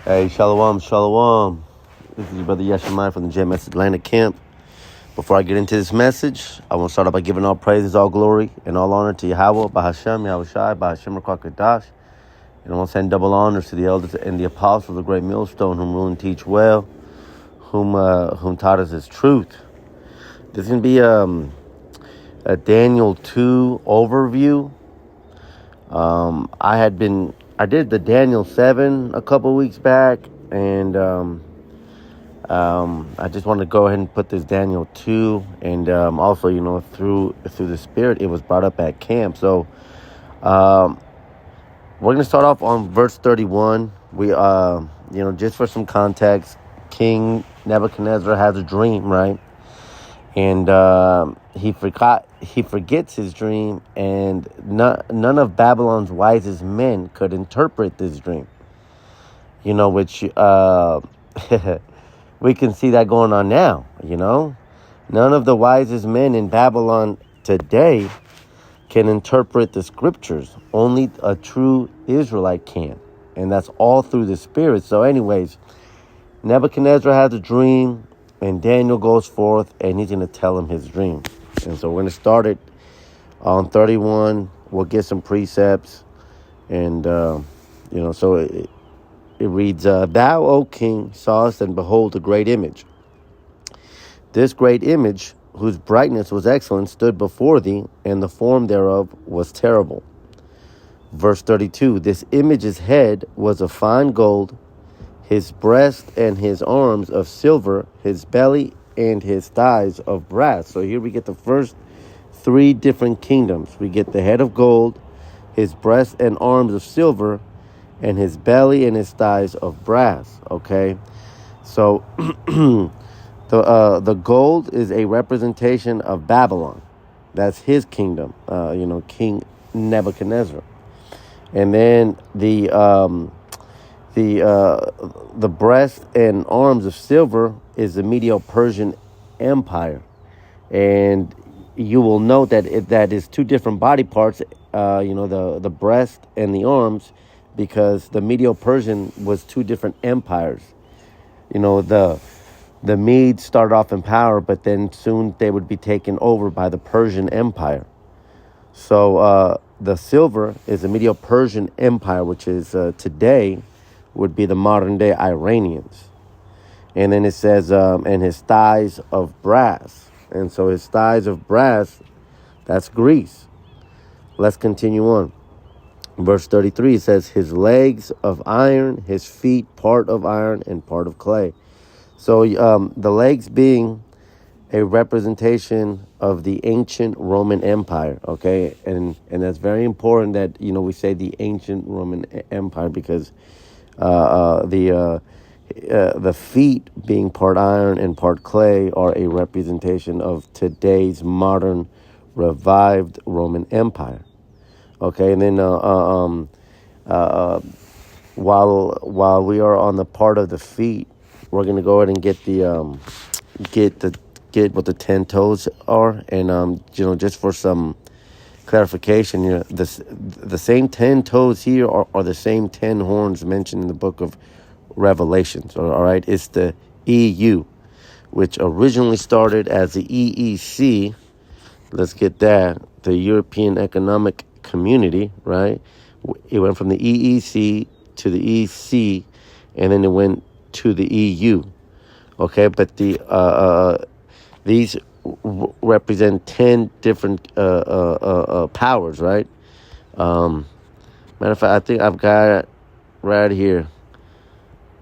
Hey, shalom, shalom. This is your brother Yeshimai from the JMS Atlanta camp. Before I get into this message, I want to start off by giving all praises, all glory, and all honor to Yahweh, Bahashem, Yahushai, Bahashem, Rakakadash. And I want to send double honors to the elders and the apostles of the great millstone, whom rule and teach well, whom taught us his truth. This is going to be a Daniel 2 overview. I did the Daniel 7 a couple weeks back, and I just wanted to go ahead and put this Daniel 2, and also, through the Spirit, it was brought up at camp. So we're going to start off on verse 31. We, just for some context, King Nebuchadnezzar has a dream, right? And he forgets his dream, and none of Babylon's wisest men could interpret this dream. Which we can see that going on now. None of the wisest men in Babylon today can interpret the scriptures. Only a true Israelite can, and that's all through the Spirit. So, anyways, Nebuchadnezzar has a dream. And Daniel goes forth, and he's going to tell him his dream. And so we're going to start it on 31. We'll get some precepts. And, so it reads, Thou, O king, sawest and behold a great image. This great image, whose brightness was excellent, stood before thee, and the form thereof was terrible. Verse 32, This image's head was of fine gold, his breast and his arms of silver, his belly and his thighs of brass. So here we get the first three different kingdoms. We get the head of gold, his breast and arms of silver, and his belly and his thighs of brass. Okay, so the gold is a representation of Babylon. That's his kingdom. King Nebuchadnezzar, and then the breast and arms of silver is the Medo-Persian Empire. And you will note that that is two different body parts, the breast and the arms, because the Medo-Persian was two different empires. The Medes started off in power, but then soon they would be taken over by the Persian Empire. So the silver is the Medo-Persian Empire, which is today would be the modern day Iranians. And then it says, and his thighs of brass. And so his thighs of brass, that's Greece. Let's continue on. Verse 33, it says, his legs of iron, his feet part of iron and part of clay. So the legs being a representation of the ancient Roman Empire, okay? And that's very important that, we say the ancient Roman Empire, because the feet being part iron and part clay are a representation of today's modern revived Roman Empire. Okay, and then while we are on the part of the feet, we're gonna go ahead and get what the 10 toes are, and just for some clarification, the same 10 toes here are the same 10 horns mentioned in the book of Revelations. All right, it's the EU, which originally started as the EEC. Let's get that, the European Economic Community, right? It went from the EEC to the EC, and then it went to the EU. Okay, but these represent 10 different powers, right? Matter of fact, I think I've got it right here.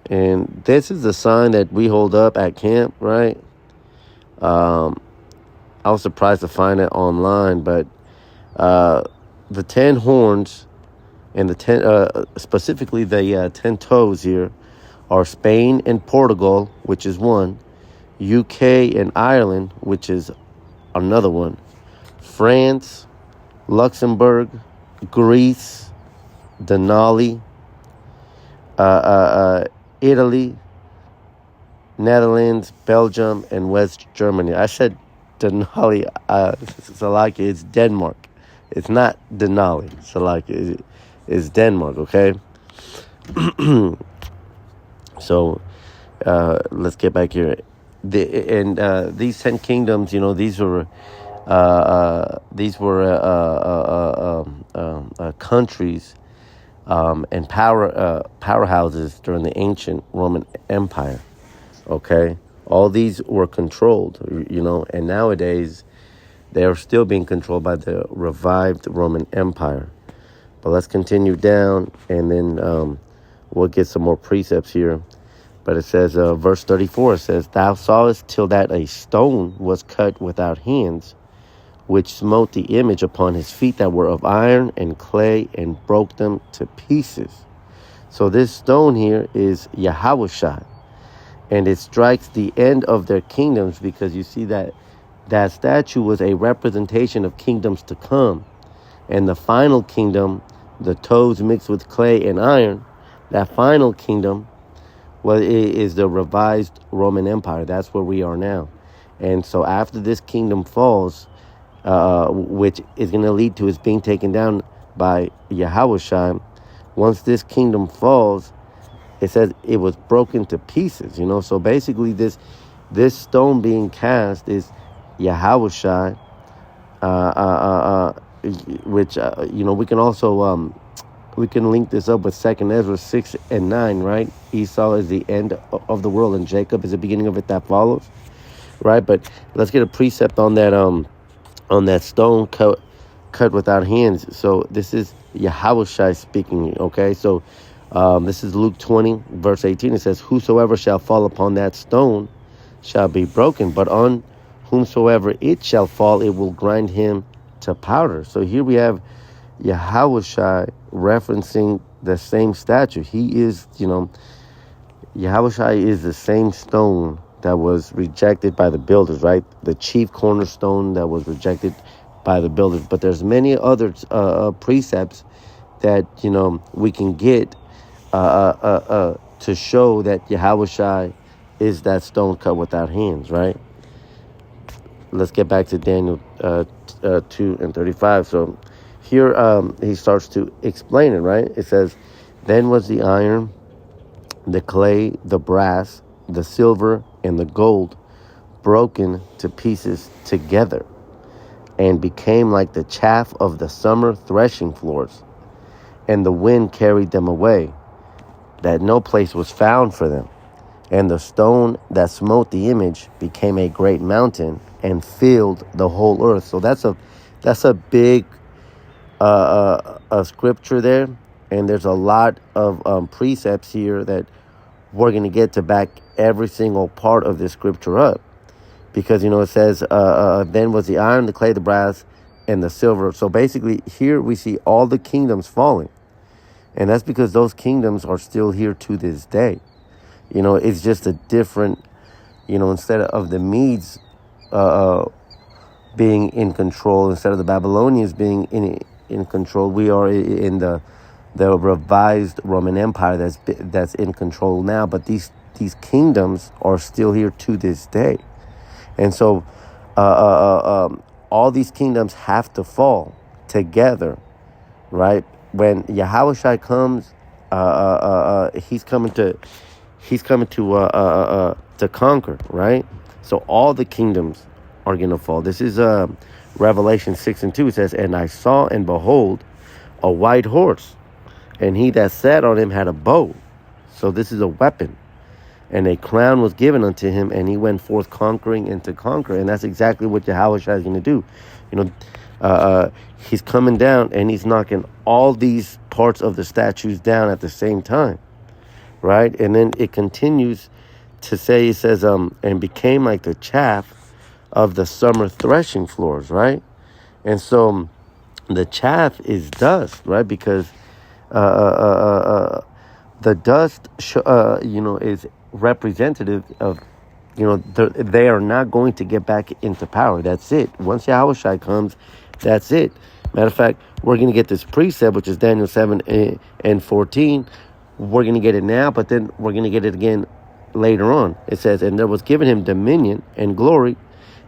And this is the sign that we hold up at camp, right? I was surprised to find it online, but the 10 horns and the 10, specifically the 10 toes here, are Spain and Portugal, which is one, UK and Ireland, which is another one, France, Luxembourg, Greece, Denali, Italy, Netherlands, Belgium, and West Germany. I said Denali, Salaki, it's Denmark. It's not Denali, Salaki, it's Denmark, okay? So let's get back here. These 10 kingdoms, these were countries and powerhouses during the ancient Roman Empire. Okay, all these were controlled, and nowadays they are still being controlled by the revived Roman Empire. But let's continue down, and then we'll get some more precepts here. But it says, verse 34, it says, "Thou sawest till that a stone was cut without hands, which smote the image upon his feet that were of iron and clay, and broke them to pieces." So this stone here is Yahushua, and it strikes the end of their kingdoms, because you see that statue was a representation of kingdoms to come. And the final kingdom, the toes mixed with clay and iron, that final kingdom, well, it is the revised Roman Empire. That's where we are now. And so after this kingdom falls, which is going to lead to its being taken down by Yahushua, once this kingdom falls, it says it was broken to pieces, So basically this stone being cast is Yahushua, which, we can also, we can link this up with 2 Ezra 6 and 9, right? Esau is the end of the world, and Jacob is the beginning of it that follows, right? But let's get a precept on that stone cut without hands. So this is Yahushua speaking, okay? So this is Luke 20, verse 18. It says, "Whosoever shall fall upon that stone shall be broken, but on whomsoever it shall fall, it will grind him to powder." So here we have Yahushua referencing the same statue. He is, Yahushua is the same stone that was rejected by the builders, right? The chief cornerstone that was rejected by the builders. But there's many other precepts that, we can get to show that Yahushua is that stone cut without hands, right? Let's get back to Daniel 2 and 35. So here he starts to explain it, right? It says, "Then was the iron, the clay, the brass, the silver, and the gold broken to pieces together, and became like the chaff of the summer threshing floors. And the wind carried them away, that no place was found for them. And the stone that smote the image became a great mountain, and filled the whole earth." So that's a big scripture there, and there's a lot of precepts here that we're going to get to back every single part of this scripture up, because it says then was the iron, the clay, the brass, and the silver. So basically here we see all the kingdoms falling, and that's because those kingdoms are still here to this day. It's just a different, instead of the Medes being in control, instead of the Babylonians being in control, we are in the revised Roman Empire that's in control now. But these kingdoms are still here to this day, and so all these kingdoms have to fall together, right? When Yahushua comes, he's coming to conquer, right? So all the kingdoms are going to fall. This is Revelation 6 and 2. It says, "And I saw, and behold, a white horse, and he that sat on him had a bow." So this is a weapon. "And a crown was given unto him, and he went forth conquering and to conquer." And that's exactly what Yahushua is going to do. He's coming down, and he's knocking all these parts of the statues down at the same time, right? And then it continues to say, it says, "and became like the chaff of the summer threshing floors," right? And so the chaff is dust, right? Because the dust, is representative of, they are not going to get back into power. That's it. Once Yahushua comes, that's it. Matter of fact, we're going to get this precept, which is Daniel 7 and 14. We're going to get it now, but then we're going to get it again later on. It says, "And there was given him dominion and glory,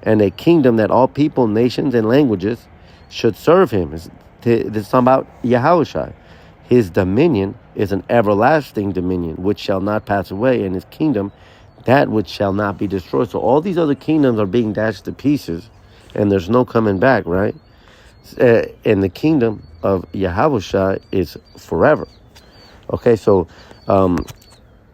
and a kingdom, that all people, nations, and languages should serve him." This is talking about Yahushua. His dominion is an everlasting dominion, which shall not pass away, and his kingdom, that which shall not be destroyed. So all these other kingdoms are being dashed to pieces, and there's no coming back, right? And the kingdom of Yahushua is forever. Okay, so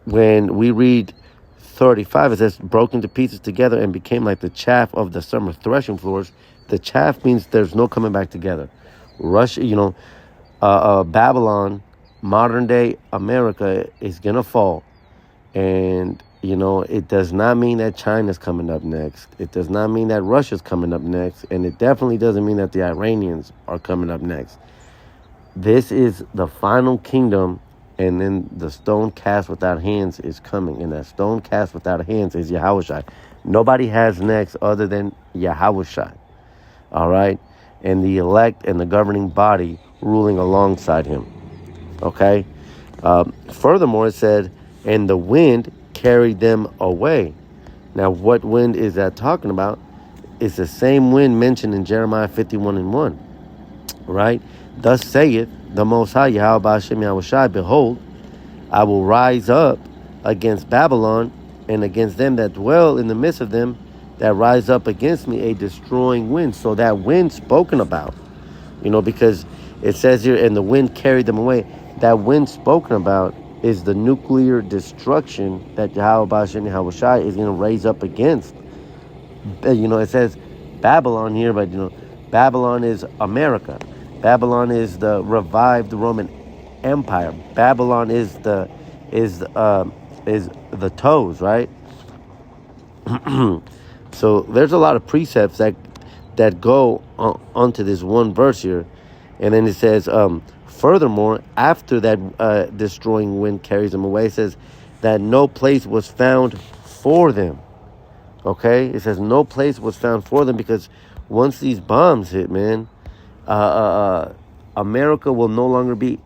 when we read 35, it says, broken to pieces together and became like the chaff of the summer threshing floors. The chaff means there's no coming back together. Russia, Babylon, modern day America is going to fall. And, it does not mean that China's coming up next. It does not mean that Russia's coming up next. And it definitely doesn't mean that the Iranians are coming up next. This is the final kingdom. And then the stone cast without hands is coming. And that stone cast without hands is Yahushua. Nobody has next other than Yahushua. All right? And the elect and the governing body ruling alongside him. Okay? Furthermore, it said, and the wind carried them away. Now, what wind is that talking about? It's the same wind mentioned in Jeremiah 51:1. Right? Thus saith the Most High, Yahweh Ba'ashem Yahushai, behold, I will rise up against Babylon and against them that dwell in the midst of them that rise up against me, a destroying wind. So that wind spoken about, because it says here, and the wind carried them away. That wind spoken about is the nuclear destruction that Yahweh Ba'ashem Yahushai is going to raise up against. It says Babylon here, but Babylon is America. Babylon is the revived Roman Empire. Babylon is the toes, right? So there's a lot of precepts that go onto this one verse here, and then it says, furthermore, after that destroying wind carries them away, it says that no place was found for them. Okay, it says no place was found for them, because once these bombs hit, man, America will no longer be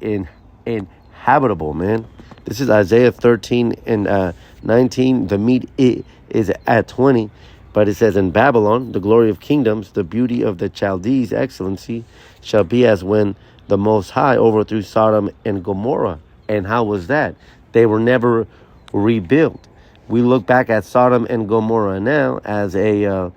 inhabitable, man. This is Isaiah 13:19. The meat is at 20. But it says, in Babylon, the glory of kingdoms, the beauty of the Chaldees' excellency, shall be as when the Most High overthrew Sodom and Gomorrah. And how was that? They were never rebuilt. We look back at Sodom and Gomorrah now as a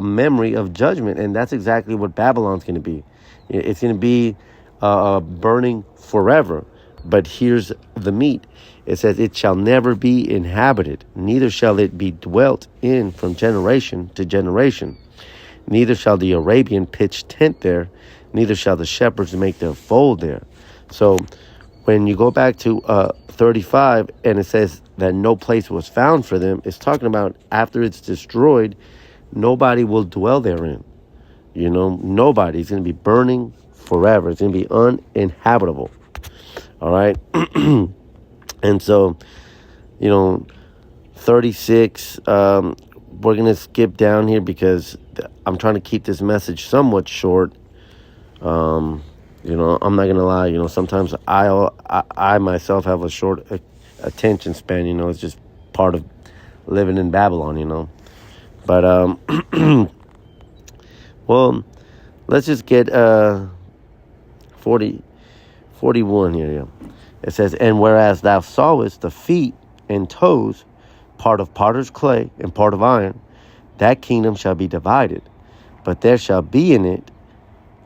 memory of judgment, and that's exactly what Babylon's going to be. It's going to be burning forever. But here's the meat. It says, it shall never be inhabited, neither shall it be dwelt in from generation to generation. Neither shall the Arabian pitch tent there, neither shall the shepherds make their fold there. So when you go back to 35, and it says that no place was found for them, it's talking about after it's destroyed, nobody will dwell therein. Nobody. It's going to be burning forever. It's going to be uninhabitable. All right. And so, 36, we're going to skip down here because I'm trying to keep this message somewhat short. I'm not going to lie. Sometimes I myself have a short attention span. It's just part of living in Babylon, But, well, let's just get 41 here. Yeah. It says, and whereas thou sawest the feet and toes, part of potter's clay and part of iron, that kingdom shall be divided. But there shall be in it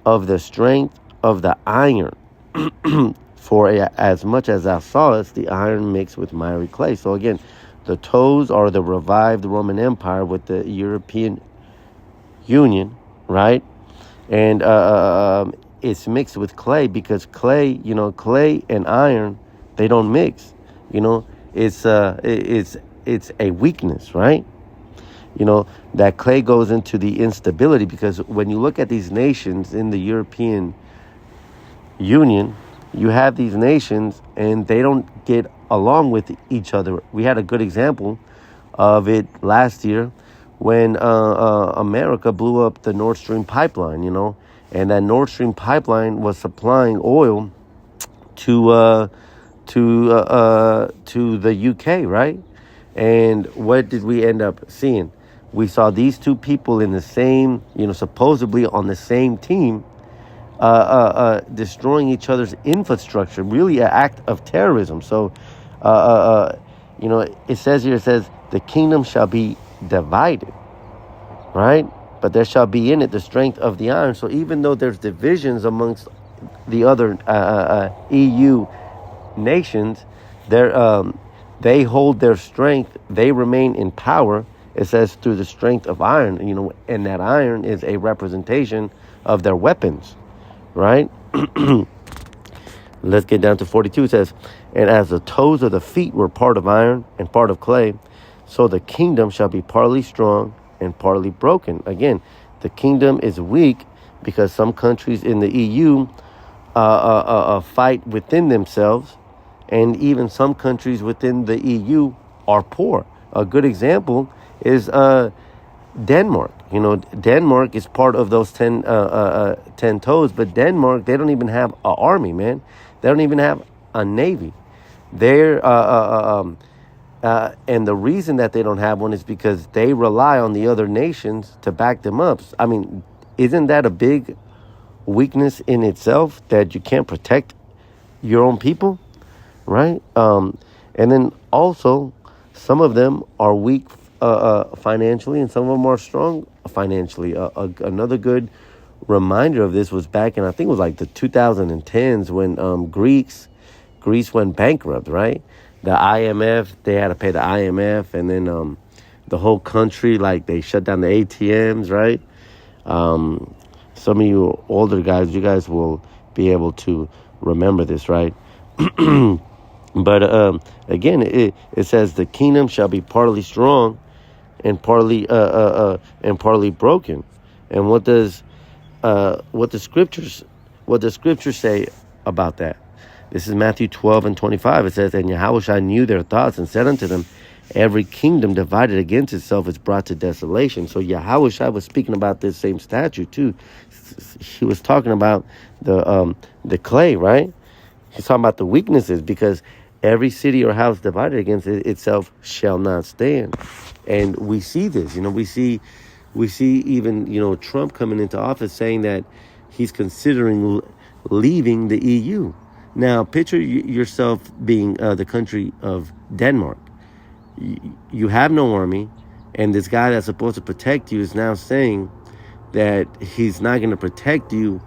of the strength of the iron. For as much as thou sawest the iron mixed with miry clay. So again, the toes are the revived Roman Empire with the European Union, right? And it's mixed with clay because clay and iron, they don't mix. It's a weakness, right? That clay goes into the instability, because when you look at these nations in the European Union, you have these nations and they don't get along with each other. We had a good example of it last year when America blew up the Nord Stream pipeline, and that Nord Stream pipeline was supplying oil to the UK, right? And what did we end up seeing? We saw these two people in the same, supposedly on the same team, destroying each other's infrastructure, really an act of terrorism. So, uh, uh, it says here, it says, the kingdom shall be divided, right? But there shall be in it the strength of the iron. So even though there's divisions amongst the other EU nations, they hold their strength. They remain in power. It says through the strength of iron, and that iron is a representation of their weapons, right? Let's get down to 42. It says, and as the toes of the feet were part of iron and part of clay, so the kingdom shall be partly strong and partly broken. Again, the kingdom is weak because some countries in the EU fight within themselves, and even some countries within the EU are poor. A good example is Denmark. Denmark is part of those 10 toes, but Denmark, they don't even have an army, man. They don't even have a navy. They're and the reason that they don't have one is because they rely on the other nations to back them up. I mean, isn't that a big weakness in itself, that you can't protect your own people, right? And then also, some of them are weak financially, and some of them are strong financially. Another good reminder of this was back in, I think it was like the 2010s, when Greece went bankrupt, right? The IMF, they had to pay the IMF, and then the whole country, like, they shut down the ATMs, right? Some of you older guys, you guys will be able to remember this, right? But again, it says the kingdom shall be partly strong and partly broken. And what the scriptures say about that? This is Matthew 12:25. It says, and Yahushua knew their thoughts and said unto them, every kingdom divided against itself is brought to desolation. So Yahushua was speaking about this same statue too. He was talking about the clay, right? He's talking about the weaknesses, because every city or house divided against itself shall not stand. And we see this, we see even, Trump coming into office saying that he's considering leaving the EU. Now, picture yourself being the country of Denmark. You have no army, and this guy that's supposed to protect you is now saying that he's not going to protect you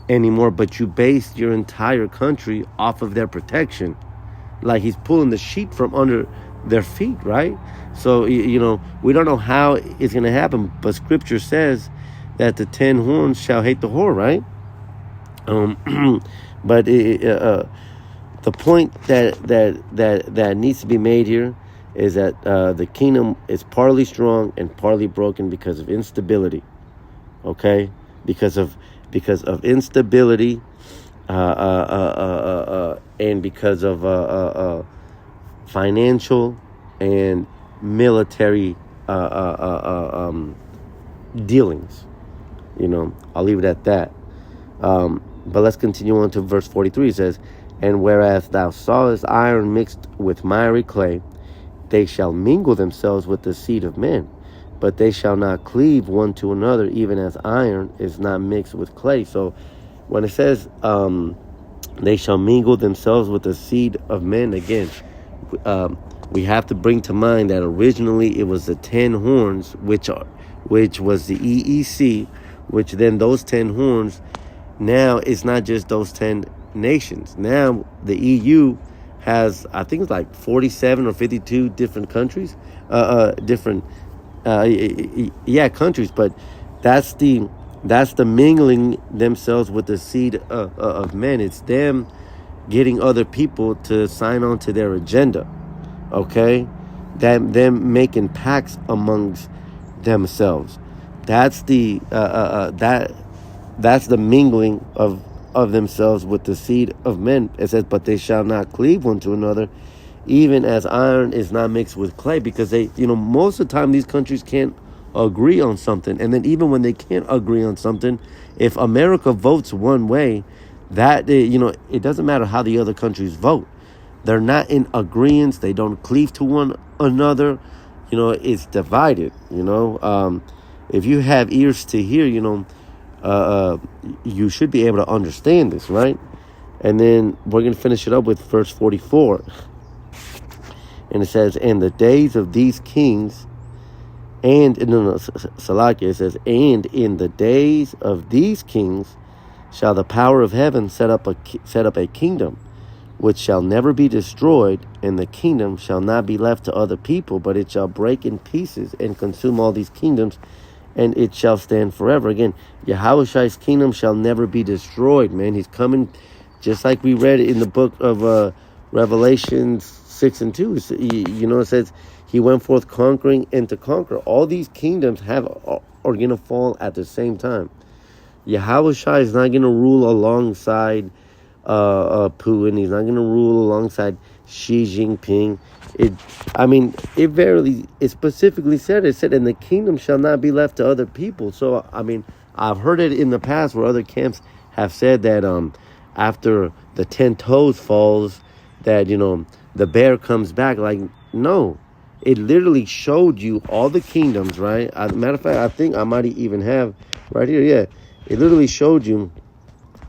anymore, but you base your entire country off of their protection. Like, he's pulling the sheep from under their feet, right? So, we don't know how it's going to happen, but scripture says that the 10 horns shall hate the whore, right? But the point that needs to be made here is that the kingdom is partly strong and partly broken because of instability. Okay, because of instability, and because of financial and military dealings. I'll leave it at that. But let's continue on to verse 43. It says, and whereas thou sawest iron mixed with miry clay, they shall mingle themselves with the seed of men, but they shall not cleave one to another, even as iron is not mixed with clay. So when it says they shall mingle themselves with the seed of men, again, we have to bring to mind that originally it was the 10 horns, which was the EEC, which then those 10 horns, now it's not just those 10 nations. Now the EU has, I think it's like 47 or 52 different countries, countries, but that's the mingling themselves with the seed of men. It's them getting other people to sign on to their agenda, okay? Them making pacts amongst themselves. That's the that's the mingling of themselves with the seed of men. It says, but they shall not cleave one to another, even as iron is not mixed with clay, because they, most of the time these countries can't agree on something. And then even when they can't agree on something, if America votes one way, that, it doesn't matter how the other countries vote. They're not in agreement. They don't cleave to one another. It's divided, If you have ears to hear, you should be able to understand this, right? And then we're going to finish it up with verse 44. And it says, "In the days of these kings," Salakia, it says, "And in the days of these kings shall the power of heaven set up a kingdom, which shall never be destroyed, and the kingdom shall not be left to other people, but it shall break in pieces and consume all these kingdoms, and it shall stand forever." Again, Yahushai's kingdom shall never be destroyed, man. He's coming, just like we read in the book of Revelation 6 and 2. It says, he went forth conquering and to conquer. All these kingdoms are going to fall at the same time. Yahushai is not going to rule alongside Putin. He's not going to rule alongside Xi Jinping. It specifically said, and the kingdom shall not be left to other people. So, I've heard it in the past where other camps have said that after the 10 toes falls, that, the bear comes back. Like, no. It literally showed you all the kingdoms, right? As a matter of fact, I think I might even have right here, yeah. It literally showed you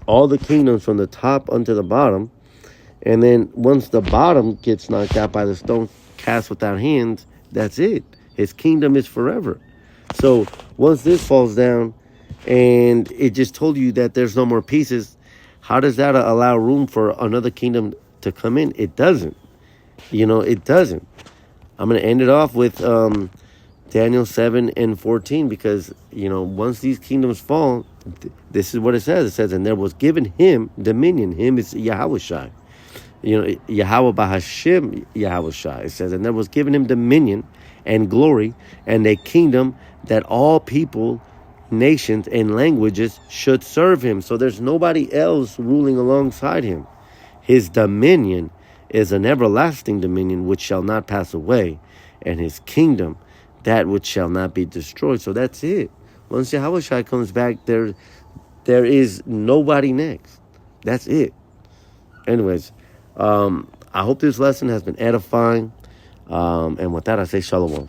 all the kingdoms from the top unto the bottom. And then once the bottom gets knocked out by the stone cast without hands, that's it. His kingdom is forever. So once this falls down and it just told you that there's no more pieces, how does that allow room for another kingdom to come in? It doesn't. It doesn't. I'm going to end it off with Daniel 7 and 14 because, once these kingdoms fall, this is what it says. It says, "And there was given him dominion." Him is Yahushai. Yahweh Bahashim Yahushai. It says, "And there was given him dominion and glory and a kingdom that all people, nations, and languages should serve him." So there's nobody else ruling alongside him. His dominion is an everlasting dominion which shall not pass away, and his kingdom that which shall not be destroyed. So that's it. Once Yahushua comes back, there is nobody next. That's it. Anyways, I hope this lesson has been edifying. And with that, I say shalom.